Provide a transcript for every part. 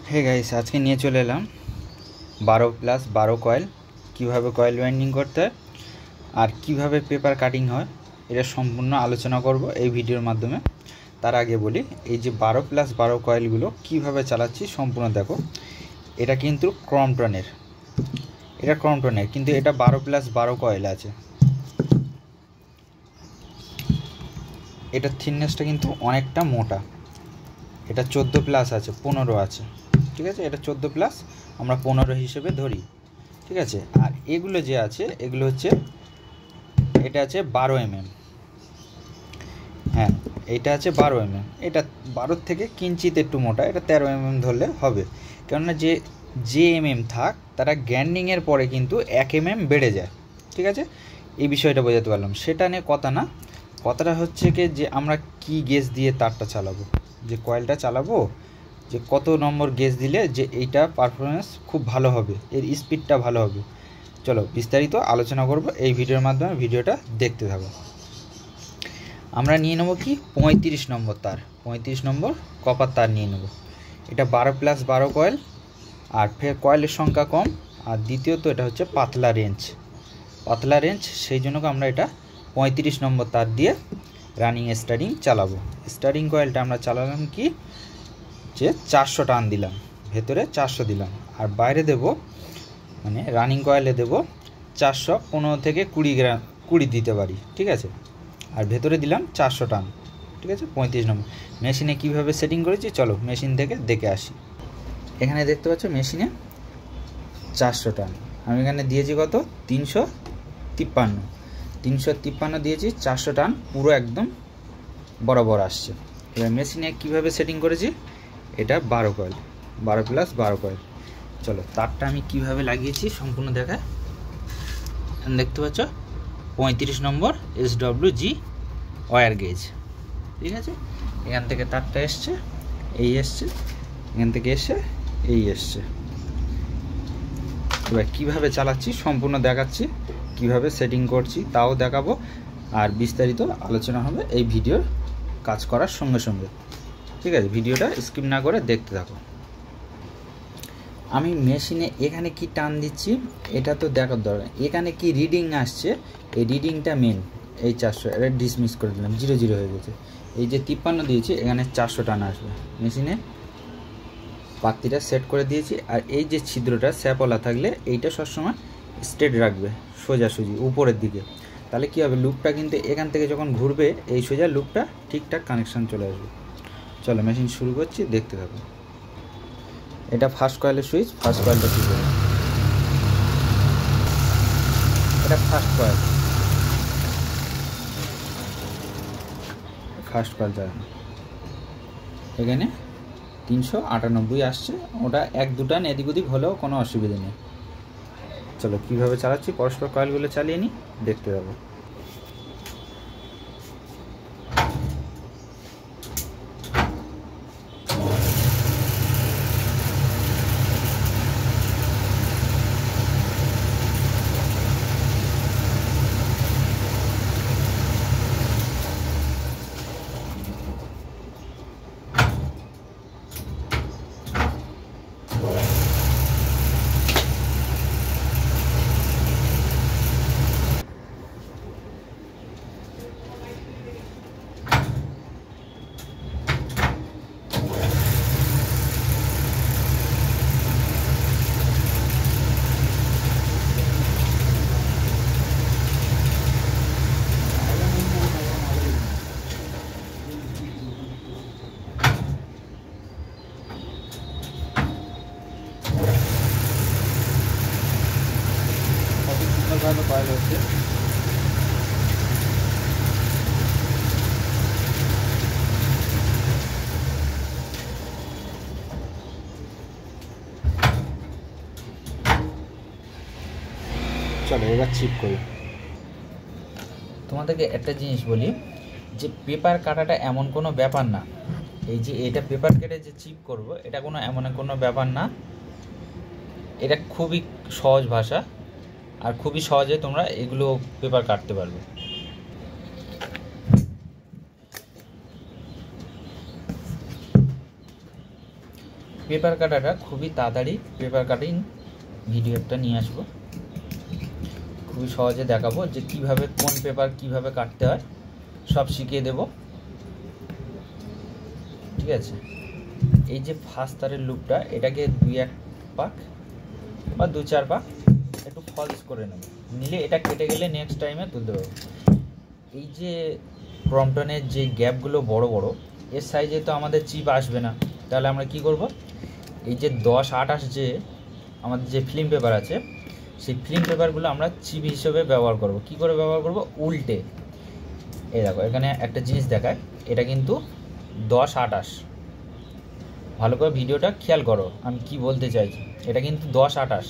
Hey guys, আজকে নিয়ে চলে এলাম 12+12 কয়েল কিভাবে কয়েল ওয়াইন্ডিং করতে হয় আর কিভাবে পেপার কাটিং হয় এটা সম্পূর্ণ আলোচনা করব এই ভিডিওর মাধ্যমে। তার আগে বলি, এই যে 12+12 কয়েলগুলো কিভাবে চালাচ্ছি সম্পূর্ণ দেখো। এটা কিন্তু ক্রমটনের, কিন্তু এটা 12+12 কয়েল আছে। এটার থিকনেসটা কিন্তু অনেকটা মোটা। এটা 14+ আছে, 15 আছে, ঠিক আছে। এটা 14+, আমরা 15 হিসেবে ধরি, ঠিক আছে। আর এগুলো যে আছে এগুলো হচ্ছে, এটা আছে 12 mm, হ্যাঁ এটা আছে 12 mm। এটা 12 থেকে কিঞ্চিত একটু মোটা, এটা 13 mm ধরলে হবে। কেননা যে থাক তারা গ্যান্ডিংয়ের পরে কিন্তু 1 mm বেড়ে যায়, ঠিক আছে। এই বিষয়টা বোঝাতে পারলাম, সেটা নিয়ে কথা না। কথাটা হচ্ছে কি, যে আমরা কি গেজ দিয়ে তারটা চালাবো, যে কয়েলটা চালাবো, যে কত নম্বর গেজ দিলে যে এইটা পারফরমেন্স খুব ভালো হবে, এর স্পিডটা ভালো হবে। চলো বিস্তারিত আলোচনা করব এই ভিডিওর মাধ্যমে, ভিডিওটা দেখতে থাকো। আমরা নিয়ে নেবো কি 35 নম্বর তার, 35 নম্বর কপার তার নিয়ে নেব। এটা 12+12 কয়েল, আর ফের কয়েলের সংখ্যা কম, আর দ্বিতীয়ত এটা হচ্ছে পাতলা রেঞ্জ, সেই জন্য আমরা এটা 35 নম্বর তার দিয়ে রানিং স্টার্টিং চালাবো। স্টার্টিং কয়েলটা আমরা চালালাম কি, যে 400 টান দিলাম, ভেতরে 400 দিলাম, আর বাইরে দেব, মানে রানিং কয়েলে দেব 415 থেকে 20 দিতে পারি, ঠিক আছে। আর ভেতরে দিলাম 400 টান, ঠিক আছে। 35 নম্বর মেশিনে কীভাবে সেটিং করেছি চলো মেশিন থেকে দেখে আসি। এখানে দেখতে পাচ্ছ মেশিনে 400 টান, আমি এখানে দিয়েছি কত, 353 দিয়েছি। 400 টান পুরো একদম বরাবর আসছে। এবার মেশিনে কীভাবে সেটিং করেছি, এটা 12 কয়েল, 12+12 কয়েল। চলো তারটা আমি কিভাবে লাগিয়েছি সম্পূর্ণ দেখায়। দেখতে পাচ্ছ 35 নম্বর SWG ওয়্যার গেজ, ঠিক আছে। এখান থেকে তারটা এসছে, এই এসছে, এখান থেকে এসে এই এসছে। এবার কীভাবে চালাচ্ছি সম্পূর্ণ দেখাচ্ছি, কিভাবে সেটিং করছি তাও দেখাবো, আর বিস্তারিত আলোচনা হবে এই ভিডিওর কাজ করার সঙ্গে সঙ্গে, ঠিক আছে। ভিডিওটা স্কিপ না করে দেখতে থাকো। আমি মেশিনে এখানে কি টান দিচ্ছি এটা তো দেখার দরকার, এখানে কি রিডিং আসছে এই রিডিংটা মেন। এই 400, এটা ডিসমিস করে দিলাম, 0 হয়ে গেছে। এই যে 53 দিয়েছি, এখানে 400 টান আসবে। মেশিনে পাত্তিটা সেট করে দিয়েছি, আর এই যে ছিদ্রটা স্যাপলা থাকলে এইটা সবসময় স্ট্রেট রাখবে, সোজাসুজি উপরের দিকে। তাহলে কী হবে, লুপটা কিন্তু এখান থেকে যখন ঘুরবে এই সোজা লুপটা ঠিকঠাক কানেকশান চলে আসবে। চলো মেশিন শুরু করছি, দেখতে থাকো। এটা ফার্স্ট কয়েলের সুইচ, ফার্স্ট কয়েলটা ঠিক হবে, এটা ফার্স্ট কয়েল চালানো। এখানে 398 আসছে, ওটা 1-2 টান এদিক ওদিক হলেও কোনো অসুবিধা নেই। চলো কীভাবে চালাচ্ছি পরস্পর কয়েলগুলো চালিয়ে নিই, দেখতে যাবো। সুন্দরভাবে কয়েল হচ্ছে। চলো এবার চিপ করি। তোমাদেরকে একটা জিনিস বলি, যে পেপার কাটাটা এমন কোনো ব্যাপার না, এই যে এটা পেপার কেটে যে চিপ করব এটা এমন কোনো ব্যাপার না। এটা খুবই সহজ ভাষা, আর খুবই সহজে তোমরা এগুলো পেপার কাটতে পারবে। পেপার কাটাটা খুবই তাড়াতাড়ি পেপার কাটিং ভিডিও একটা নিয়ে আসবো, খুবই সহজে দেখাবো যে কিভাবে কোন পেপার কিভাবে কাটতে হয় সব শিখিয়ে দেব, ঠিক আছে। এই যে ফার্স্ট তারের লুপটা এটাকে 2-1 পাক বা 2-4 পাক একটু ফলস করে নেব, নিলে এটা কেটে গেলে নেক্সট টাইমে তুলতে পারবো। এই যে ক্রম্পটনের যে গ্যাপগুলো বড় বড়, এর সাইজে তো আমাদের চিপ আসবে না, তাহলে আমরা কি করব, এই যে 10-28 যে আমাদের যে ফিল্ম পেপার আছে সেই ফিল্ম পেপারগুলো আমরা চিপ হিসেবে ব্যবহার করব। কি করে ব্যবহার করব, উল্টে। এই দেখো এখানে একটা জিনিস দেখায়, এটা কিন্তু 10-28, ভালো করে ভিডিওটা খেয়াল করো আমি কি বলতে চাইছি। এটা কিন্তু 10-28,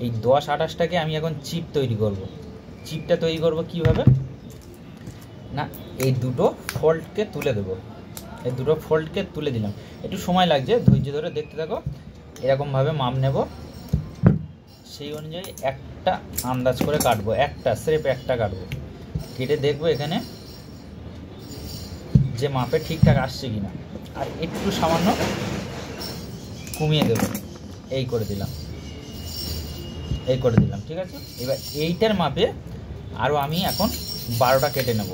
এই 10-28টাকে আমি এখন চিপ তৈরি করব। চিপটা তৈরি করব কিভাবে না, এই দুটো ফল্টকে তুলে দেবো, এই দুটো ফল্টকে তুলে দিলাম, একটু সময় লাগছে, ধৈর্য ধরে দেখতে থাকো। এরকমভাবে মাপ নেব, সেই অনুযায়ী একটা আন্দাজ করে কাটবো, একটা স্রেফ একটা কাটবো, কেটে দেখবো এখানে যে মাপে ঠিকঠাক আসছে কিনা, আর একটু সামান্য কমিয়ে দেব, এই করে দিলাম, এই করে দিলাম, ঠিক আছে। এবার এইটার মাপে আরও আমি এখন 12টা কেটে নেব,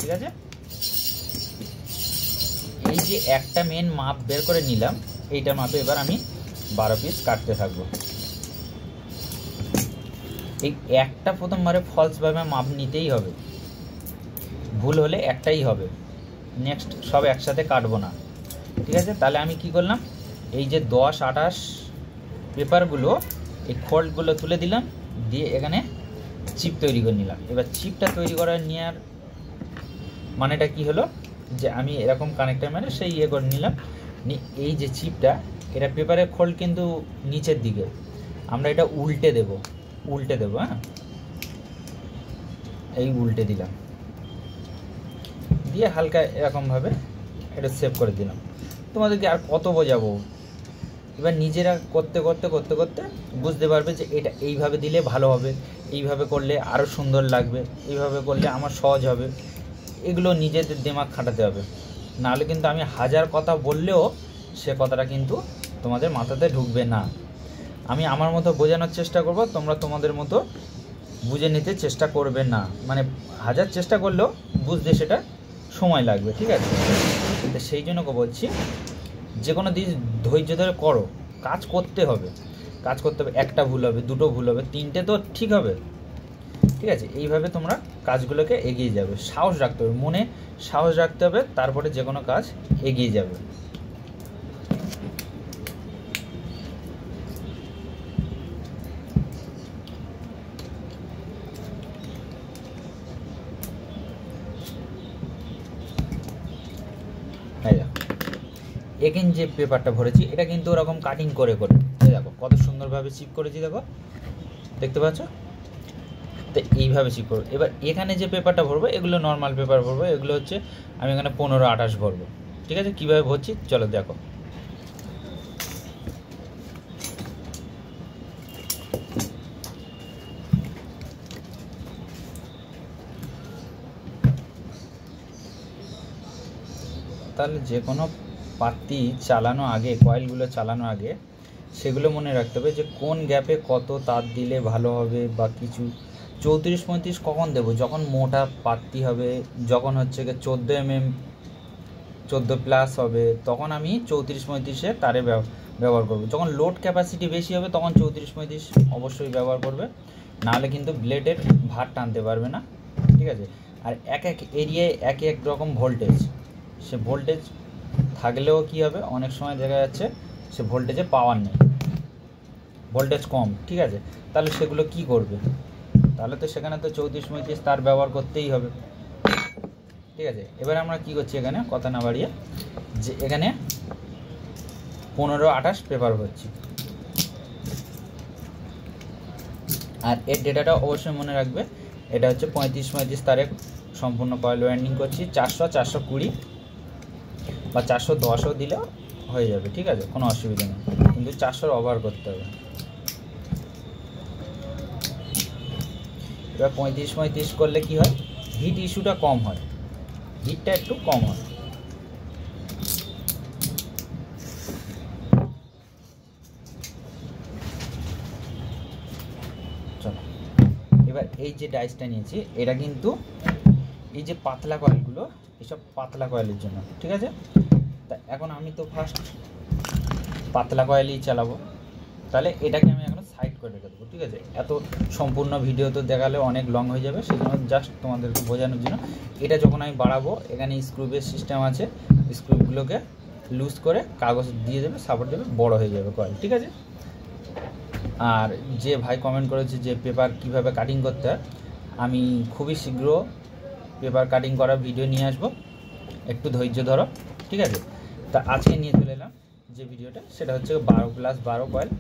ঠিক আছে। এই যে একটা মেন মাপ বের করে নিলাম, এইটার মাপে এবার আমি 12 পিস কাটতে থাকবো। এই একটা প্রথমবারে ফলসভাবে মাপ নিতেই হবে, ভুল হলে একটাই হবে, নেক্সট সব একসাথে কাটবো না, ঠিক আছে। তাহলে আমি কি করলাম, এই যে 10-28 পেপারগুলো এই ফল্টগুলো তুলে দিলাম, দিয়ে এখানে চিপ তৈরি করে নিলাম। এবার চিপটা তৈরি করার নেওয়ার মানেটা কি হলো, যে আমি এরকম কানেক্টার মানে সেই করে নিলাম, এই যে চিপটা, এটা পেপারের ফল্ট কিন্তু নিচের দিকে, আমরা এটা উল্টে দেব, হ্যাঁ, এই উল্টে দিলাম, দিয়ে হালকা এরকমভাবে এটা সেভ করে দিলাম। তোমাদেরকে আর কত বোঝাবো, এবার নিজেরা করতে করতে করতে করতে বুঝতে পারবে যে এটা এইভাবে দিলে ভালো হবে, এইভাবে করলে আরও সুন্দর লাগবে, এইভাবে করলে আমার সহজ হবে, এগুলো নিজেদের দিমাগ খাটাতে হবে, নাহলে কিন্তু আমি হাজার কথা বললেও সে কথাটা কিন্তু তোমাদের মাথাতে ঢুকবে না। আমি আমার মতো বোঝানোর চেষ্টা করব, তোমরা তোমাদের মতো বুঝে নিতে চেষ্টা করবে না, মানে হাজার চেষ্টা করলেও বুঝতে সেটা সময় লাগবে, ঠিক আছে। তো সেই জন্য বলছি যে কোনো দিন ধৈর্য ধরে করো, কাজ করতে হবে, একটা ভুল হবে, দুটো ভুল হবে, তিনটে তো ঠিক হবে, ঠিক আছে। এইভাবে তোমরা কাজগুলোকে এগিয়ে যাবে, সাহস রাখতে হবে, মনে সাহস রাখতে হবে, তারপরে যে কোনো কাজ এগিয়ে যাবে। এখানে যে পেপারটা ভরেছি এটা কিন্তু ওরকম কাটিং করে করে দেখো কত সুন্দরভাবে চিপ করেছি, দেখো দেখতে পাচ্ছ, তো এইভাবে চিপ করবো। এবার এখানে যে পেপারটা ভরবো এগুলো নর্মাল পেপার ভরবো, এগুলো হচ্ছে আমি এখানে 15-28 ভরবো, ঠিক আছে। কীভাবে ভরছি চলো দেখো। তাহলে যে কোনো পাতি চালানো আগে, কয়েলগুলো চালানো আগে সেগুলো মনে রাখতে হবে যে কোন গ্যাপে কত তার দিলে ভালো হবে, বা কিছু 34-35 কখন দেবো, যখন মোটা পাতি হবে, যখন হচ্ছে গিয়ে 14 mm 14+ হবে, তখন আমি 34-35 তারে ব্যবহার করব। যখন লোড ক্যাপাসিটি বেশি হবে তখন 34-35 অবশ্যই ব্যবহার করবে, নাহলে কিন্তু ব্লেডের ভার টানতে পারবে না, ঠিক আছে। আর এক এক এরিয়ায় এক এক রকম ভোল্টেজ, সে ভোল্টেজ থাকলেও কি হবে, অনেক সময় দেখা যাচ্ছে সে ভোল্টেজে পাওয়ার নেই, ভোল্টেজ কম, ঠিক আছে। তাহলে সেগুলো কি করবে, তাহলে তো সেখানে তো 34-35 তার ব্যবহার করতেই হবে, ঠিক আছে। এবার আমরা কি করছি, এখানে কথা না বাড়িয়ে যে এখানে 15-28 পেপার হচ্ছে, আর এর ডেটাটা অবশ্যই মনে রাখবে, এটা হচ্ছে 35-35 তারে সম্পূর্ণ কয়েল ওয়াইন্ডিং করছি, 400-420 বা 410ও দিলেও হয়ে যাবে, ঠিক আছে, কোনো অসুবিধা নেই, কিন্তু 400 ওভার করতে হবে। এবার 35-35 করলে কি হয়, হিট ইস্যুটা কম হয়, হিটটা একটু কম হয়। চলো এবার এই যে ডাইসটা নিয়েছি এটা কিন্তু এই যে পাতলা কয়েলগুলো এসব পাতলা কয়েলের জন্য, ঠিক আছে। তা এখন আমি তো ফার্স্ট পাতলা কয়েলই চালাবো, তাহলে এটাকে আমি এখন সাইড করে রেখে দেবো, ঠিক আছে। এত সম্পূর্ণ ভিডিও তো দেখালে অনেক লং হয়ে যাবে, সেই জন্য জাস্ট তোমাদেরকে বোঝানোর জন্য। এটা যখন আমি বাড়াবো এখানে স্ক্রুবের সিস্টেম আছে, স্ক্রুগুলোকে লুজ করে কাগজ দিয়ে দেবে, সাপোর্ট দেবে, বড় হয়ে যাবে কয়েল, ঠিক আছে। আর যে ভাই কমেন্ট করেছে যে পেপার কিভাবে কাটিং করতে হয়, আমি খুবই শীঘ্র পেপার কাটিং করার ভিডিও নিয়ে আসবো, একটু ধৈর্য ধরো, ঠিক আছে। তা আজকে নিয়ে চলে এলাম যে ভিডিওটা, সেটা হচ্ছে 12+12 কয়েল,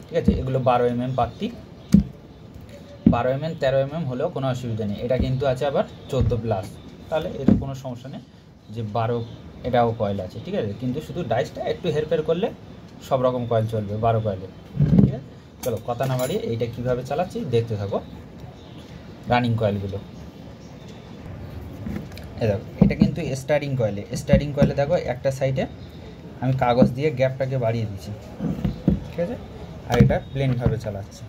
ঠিক আছে। এগুলো 12 mm পাত্তি, 12 mm 13 mm হলেও কোনো অসুবিধা নেই। এটা কিন্তু আছে আবার 14+, তাহলে এটা কোনো সমস্যা নেই যে 12 এটাও কয়েল আছে, ঠিক আছে। কিন্তু শুধু ডাইসটা একটু হেরফের করলে সব রকম কয়েল চলবে 12 কয়েলে, ঠিক আছে। চলো কথা না বাড়িয়ে এইটা কীভাবে চালাচ্ছি দেখতে থাকো। রানিং কয়েলগুলো দেখো, এটা কিন্তু স্টার্টিং কয়েলে দেখো একটা সাইডে আমি কাগজ দিয়ে গ্যাপটাকে বাড়িয়ে দিচ্ছি, ঠিক আছে। আর এটা প্লেনভাবে চালাচ্ছি।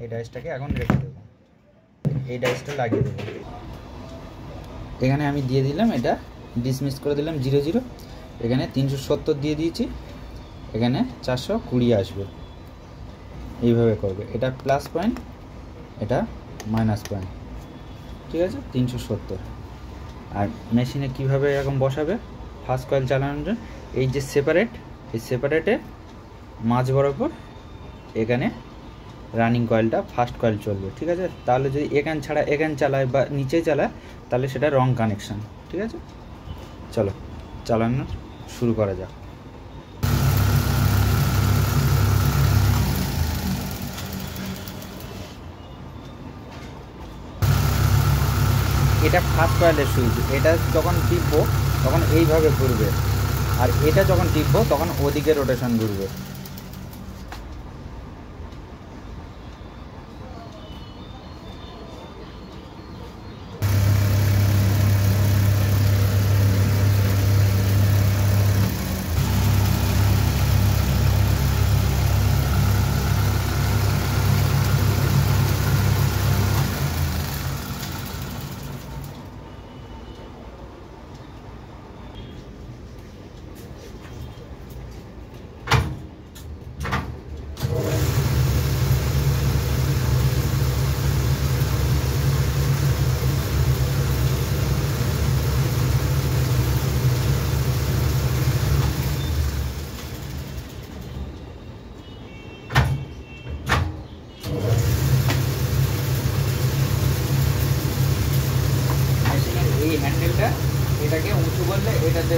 এই ডাইসটাকে এখন রেখে দেবো, এই ডাইসটা লাগিয়ে দেবো। এখানে আমি দিয়ে দিলাম, এটা ডিসমিস করে দিলাম 0 এখানে 370 দিয়ে দিয়েছি, এখানে 420 আসবে। এইভাবে করবে, এটা প্লাস পয়েন্ট, এটা মাইনাস পয়েন্ট, ঠিক আছে। 370। আর মেশিনে কীভাবে এরকম বসাবে ফার্স্ট কয়েল চালানোর জন্য, এই যে এই সেপারেটে মাঝ বরাবর এখানে রানিং কয়েলটা ফার্স্ট কয়েল চলবে, ঠিক আছে। তাহলে যদি এখান ছাড়া এখান চালায় বা নিচে চালায় তাহলে সেটা রং কানেকশান, ঠিক আছে। চলো চালানো শুরু করা যাক। এটা ফার্স্ট কয়েলের সুইচ, এটা যখন টিপবো তখন এইভাবে ঘুরবে, আর এটা যখন টিপবো তখন ওদিকে রোটেশন ঘুরবে। এই হ্যান্ডেলটা এটাকে উঁচু করলে এটাতে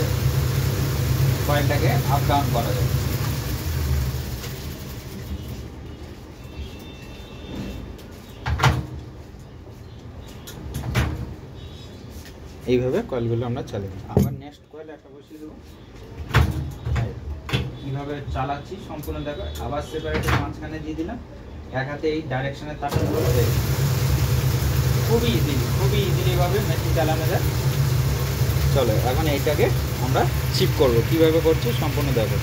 কয়েলটাকে আপ ডাউন করা যায়। এইভাবে কয়েলগুলো আমরা চালাই। আবার নেক্সট কয়েল একটা বসিয়ে দেবো। কীভাবে চালাচ্ছি সম্পূর্ণ দেখো। আবার সেপারেটের মাঝখানে দিয়ে দিলাম, এক হাতে এই ডাইরেকশনের তারটা ধরে খুবই ইজিলিভাবে মেশিন চালানো যায়। চলো এখন এইটাকে আমরা চিপ করব, কীভাবে করছি সম্পূর্ণ দেখো।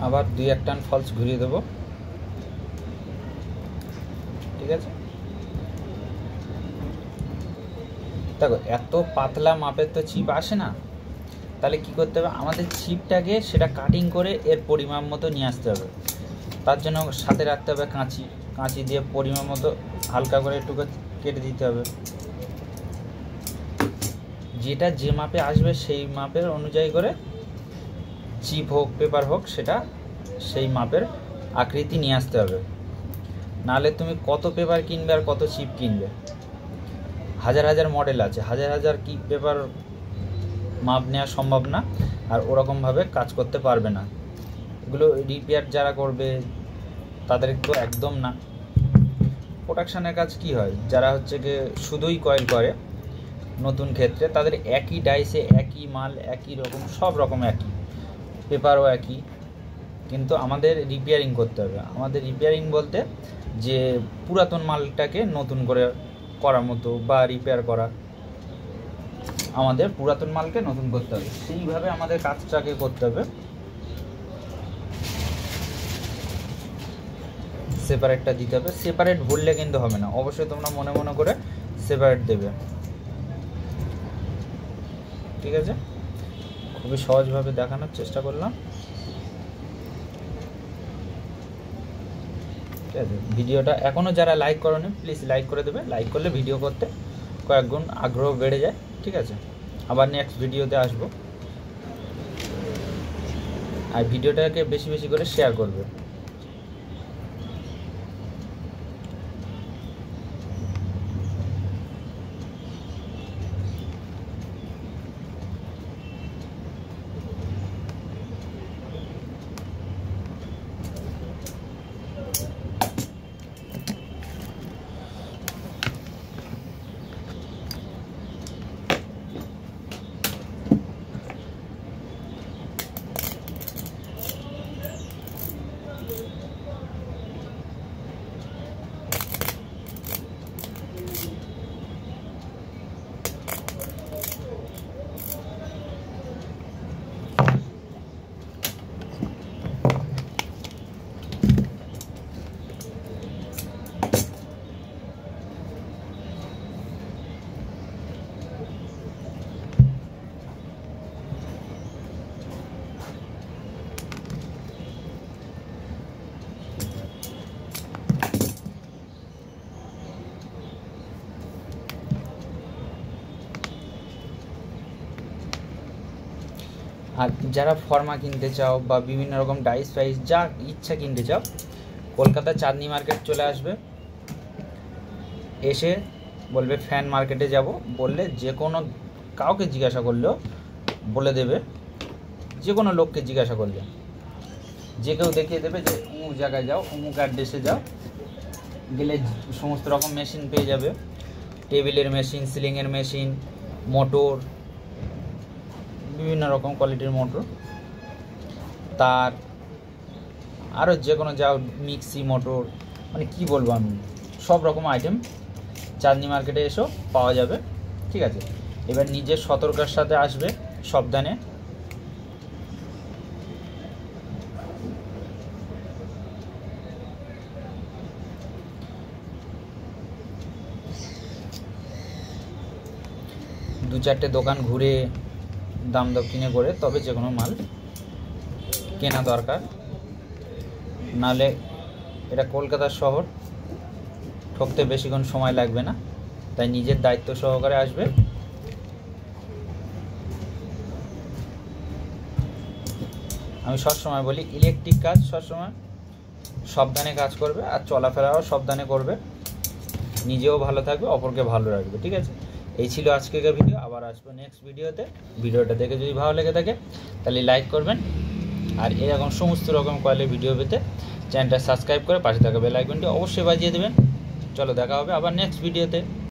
আবার 2-1 টান ফলস ঘুরিয়ে দেবো, ঠিক আছে। দেখো এত পাতলা মাপের তো চিপ আসে না, তাহলে কি করতে হবে, আমাদের চিপটাকে সেটা কাটিং করে এর পরিমাণ মতো নিয়ে আসতে হবে। তার জন্য সাথে রাখতে হবে কাঁচি দিয়ে পরিমাণ মতো হালকা করে একটু কেটে দিতে হবে। যেটা যে মাপে আসবে সেই মাপের অনুযায়ী করে চিপ হোক পেপার হোক সেটা সেই মাপের আকৃতি নিয়ে আসতে হবে। নাহলে তুমি কত পেপার কিনবে আর কত চিপ কিনবে, হাজার মডেল আছে, হাজার কি পেপার মাপ নেওয়া সম্ভব না, আর ওরকমভাবে কাজ করতে পারবে না। এগুলো রিপেয়ার যারা করবে তাদের তো একদম না। প্রোডাকশানের কাজ কি হয়, যারা হচ্ছে গিয়ে শুধুই কয়েল করে নতুন ক্ষেত্রে, তাদের একই ডাইসে একই মাল একই রকম, সব রকম একই, পেপারও একই, কিন্তু আমাদের রিপেয়ারিং করতে হবে। আমাদের রিপেয়ারিং বলতে যে পুরাতন মালটাকে নতুন করে করার মতো বা রিপেয়ার করা, আমাদের পুরাতন মালকে নতুন করতে হবে, সেইভাবে আমাদের কাজটাকে করতে হবে। সেপারেটটা দিতে হবে, সেপারেট ভুললে কিন্তু হবে না, অবশ্যই তোমরা মনে মনে করে সেপারেট দেবে, ঠিক আছে? খুবই সহজভাবে দেখানোর চেষ্টা করলাম, ঠিক আছে? ভিডিওটা এখনও যারা লাইক করোনি প্লিজ লাইক করে দেবে, লাইক করলে ভিডিও করতে কয়েক গুণ আগ্রহ বেড়ে যায়, ঠিক আছে? আবার নেক্সট ভিডিওতে আসবো, আর ভিডিওটাকে বেশি বেশি করে শেয়ার করবে। আর যারা ফর্মা কিনতে চাও বা বিভিন্ন রকম ডাইস ফাইস যা ইচ্ছা কিনতে চাও, কলকাতা চাঁদনি মার্কেট চলে আসবে, এসে বলবে ফ্যান মার্কেটে যাব, বললে যে কোনো কাউকে জিজ্ঞাসা করলেও বলে দেবে, যে কোনো লোককে জিজ্ঞাসা করলে যে কেউ দেখিয়ে দেবে যে অমুক জায়গায় যাও, অমুক অ্যাড্রেসে যাও, গেলে সমস্ত রকম মেশিন পেয়ে যাবে, টেবিলের মেশিন, সিলিংয়ের মেশিন, মোটর, বিভিন্ন রকম কোয়ালিটির মোটর, তার আরও যে কোনো যাও, মিক্সি মোটর, মানে কি বলবো আমি, সব রকম আইটেম চাঁদনি মার্কেটে এসেও পাওয়া যাবে, ঠিক আছে? এবার নিজের সতর্কতার সাথে আসবে, সাবধানে। দু চারটে দোকান ঘুরে দাম দক্ষিণে করে তবে যে কোনো মাল কেনা দরকার, নাহলে এটা কলকাতার শহর, ঠকতে বেশিক্ষণ সময় লাগবে না, তাই নিজের দায়িত্ব সহকারে আসবে। আমি সবসময় বলি ইলেকট্রিক কাজ সবসময় সাবধানে কাজ করবে, আর চলাফেরাও সাবধানে করবে, নিজেও ভালো থাকবে, অপরকে ভালো রাখবে, ঠিক আছে? এই ছিল আজকের ভিডিও, আবার আসবো নেক্সট ভিডিওতে। ভিডিওটা দেখে যদি ভালো লেগে থাকে তাহলে লাইক করবেন, আর এরকম সমস্ত রকম কোয়ালিটির ভিডিও পেতে চ্যানেলটা সাবস্ক্রাইব করে পাশে থাকা বেল আইকনটি অবশ্যই বাজিয়ে দেবেন। চলো দেখা হবে আবার নেক্সট ভিডিওতে।